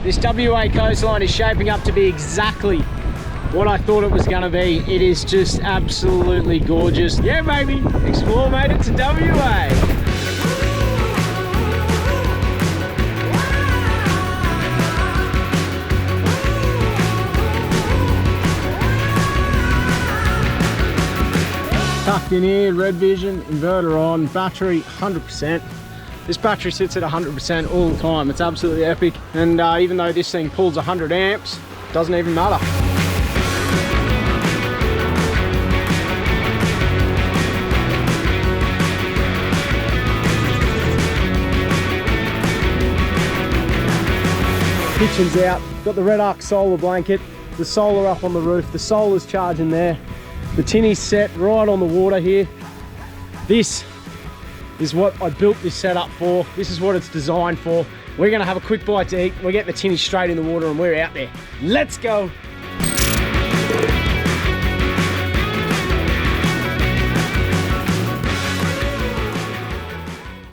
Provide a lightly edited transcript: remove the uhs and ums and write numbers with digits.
This WA coastline is shaping up to be exactly what I thought it was going to be. It is just absolutely gorgeous. Yeah, baby, Explore made it to WA. Tucked in here, red vision, inverter on, battery 100%. This battery sits at 100% all the time. It's absolutely epic. And even though this thing pulls 100 amps, doesn't even matter. Kitchen's out, got the REDARC solar blanket, the solar up on the roof, the solar's charging there. The tinny's set right on the water here. This is what I built this setup for. This is what it's designed for. We're gonna have a quick bite to eat. We're getting the tinny straight in the water and we're out there. Let's go.